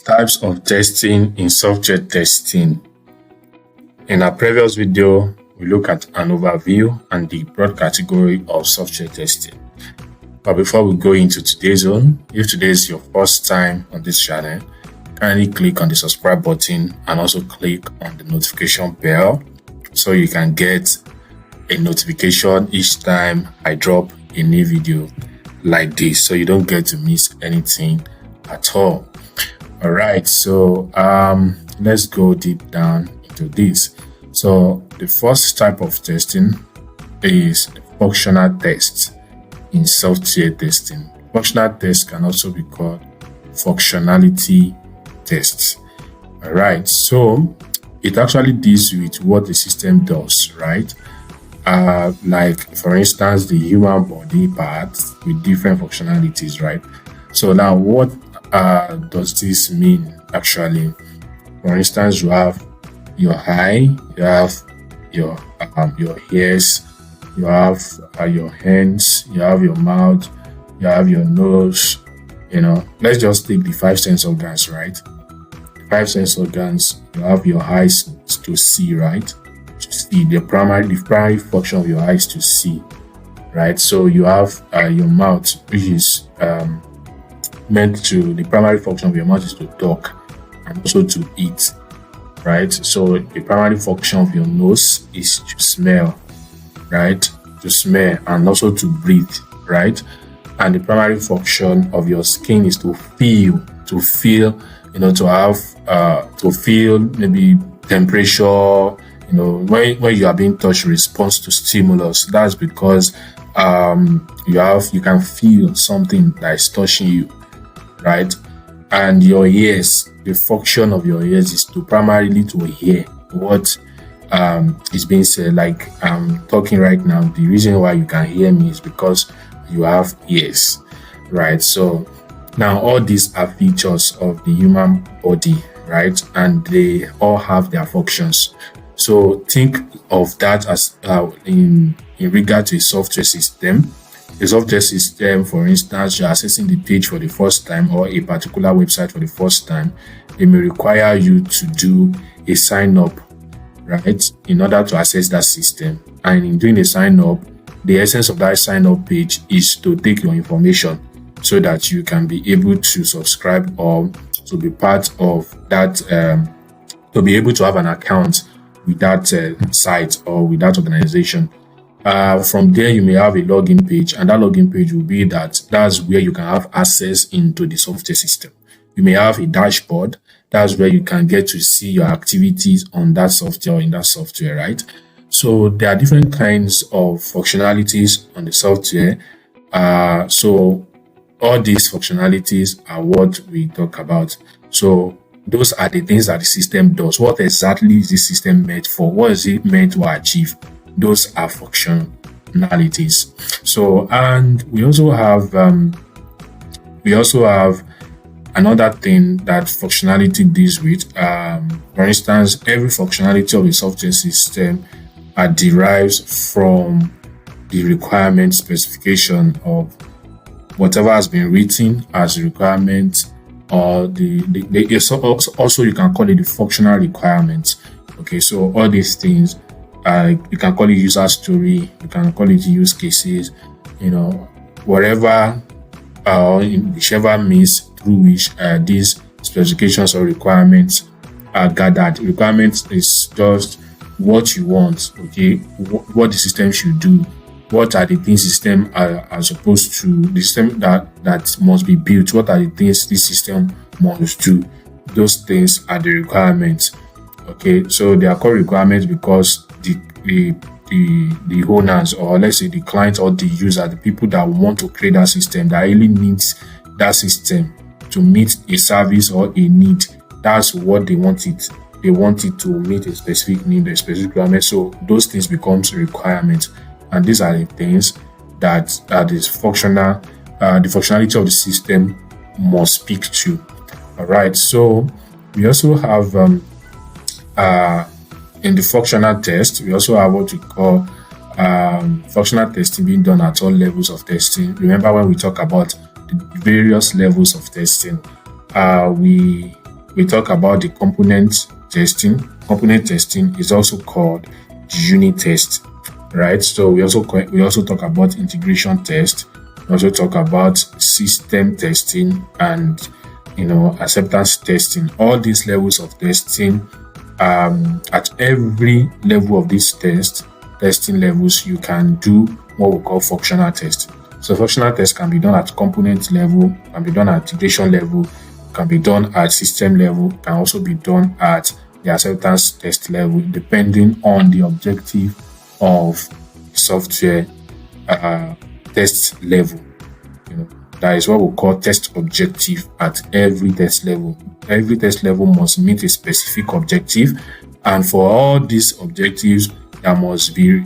Types of testing in software testing. In our previous video, we look at an overview and the broad category of software testing. But before we go into today's one, if today is your first time on this channel, kindly click on the subscribe button and also click on the notification bell so you can get a notification each time I drop a new video like this, so you don't get to miss anything at all. All right, so let's go deep down into this. So the first type of testing is functional tests in software testing. Functional tests can also be called functionality tests. All right, so it actually deals with what the system does, right? Like for instance, the human body parts with different functionalities, right? So now what does this mean actually? For instance, you have your eye, you have your ears, you have your hands, you have your mouth, you have your nose. Let's just take the 5 sense organs, right? The 5 sense organs, you have your eyes to see, right? To see the primary function of your eyes to see, right? So you have your mouth, which is the primary function of your mouth is to talk and also to eat, right? So the primary function of your nose is to smell, right? To smell and also to breathe, right? And the primary function of your skin is to feel, to feel maybe temperature, when you are being touched, response to stimulus. That's because you can feel something that is touching you, right? And your ears, the function of your ears is primarily to hear what is being said. Like I'm talking right now, the reason why you can hear me is because you have ears, right? So now all these are features of the human body, right? And they all have their functions. So think of that as in regard to a software system. A software system, for instance, you're accessing the page for the first time or a particular website for the first time, they may require you to do a sign up, right, in order to access that system. And in doing a sign up, the essence of that sign up page is to take your information so that you can be able to subscribe or to be part of that, to be able to have an account with that site or with that organization. From there, you may have a login page, and that login page will be that's where you can have access into the software system. You may have a dashboard. That's where you can get to see your activities on that software or in that software, right? So there are different kinds of functionalities on the software. So all these functionalities are what we talk about. So those are the things that the system does. What exactly is the system meant for? What is it meant to achieve? Those are functionalities. So, and we also have another thing that functionality deals with. For instance, every functionality of a software system derives from the requirement specification of whatever has been written as a requirement, or also you can call it the functional requirements. Okay, so all these things, you can call it user story, you can call it use cases, whatever, in whichever means through which these specifications or requirements are gathered. Requirements is just what you want, okay, what the system should do, what are the things the system are supposed to, the system that must be built, what are the things this system must do. Those things are the requirements. Okay, so they are called requirements because the owners, or let's say the client or the user, the people that want to create that system, that really needs that system to meet a service or a need, that's what they want it. They want it to meet a specific need, a specific requirement. So those things becomes requirements, and these are the things that is functional. The functionality of the system must speak to. All right. So we also have in the functional test, we also have what we call functional testing being done at all levels of testing. Remember when we talk about the various levels of testing, we we talk about the component testing. Component testing is also called unit test, right? So we also talk about integration test. We also talk about system testing and acceptance testing. All these levels of testing, at every level of this testing levels, you can do what we call functional test. So functional test can be done at component level, can be done at integration level, can be done at system level, can also be done at the acceptance test level, depending on the objective of software test level. That is what we call test objective at every test level. Every test level must meet a specific objective, and for all these objectives, there must be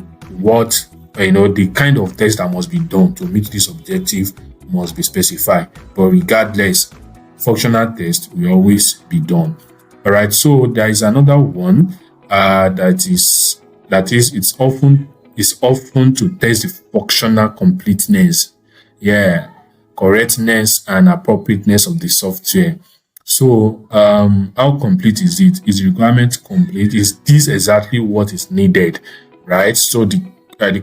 the kind of test that must be done to meet this objective must be specified. But regardless, functional test will always be done. All right. So there is another one that is it's often to test the functional completeness, correctness and appropriateness of the software. So how complete is it? Is the requirement complete? Is this exactly what is needed? Right. So the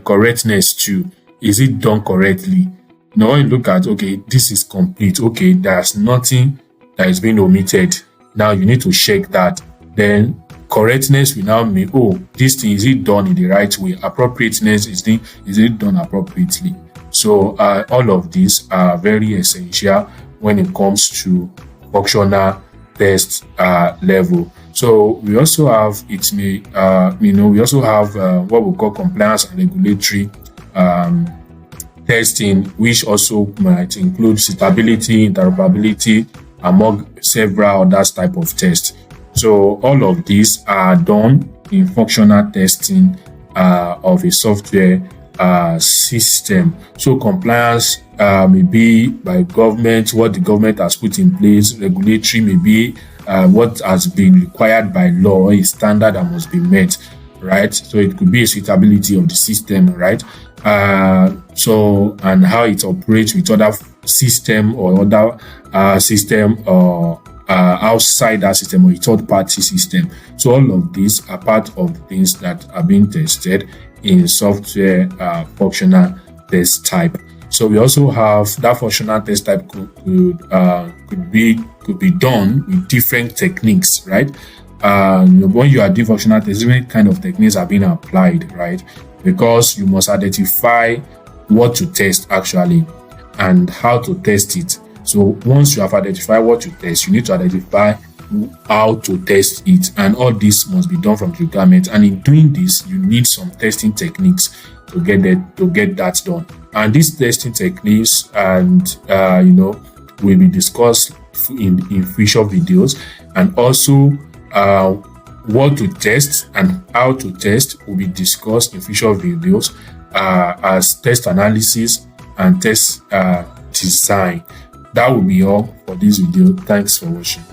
correctness too, is it done correctly? Now when you look at, okay, this is complete, okay, there's nothing that is being omitted. Now you need to check that. Then correctness will now mean, this thing, is it done in the right way? Appropriateness, is it done appropriately? So all of these are very essential when it comes to functional test level. So we also have what we call compliance and regulatory testing, which also might include suitability, interoperability, among several other type of tests. So all of these are done in functional testing of a software system. So compliance may be by government, what the government has put in place. Regulatory may be what has been required by law, a standard that must be met, right? So it could be a suitability of the system, right? And how it operates with other system or other system or outside that system or a third-party system. So all of these are part of the things that are being tested in software functional test type. So we also have that functional test type could be done with different techniques, right? When you are doing functional test, different kind of techniques are being applied, right? Because you must identify what to test actually and how to test it. So once you have identified what to test, you need to identify how to test it, and all this must be done from the requirement. And in doing this, you need some testing techniques to get that done. And these testing techniques will be discussed in future videos, and also what to test and how to test will be discussed in future videos as test analysis and test design. That will be all for this video. Thanks for watching.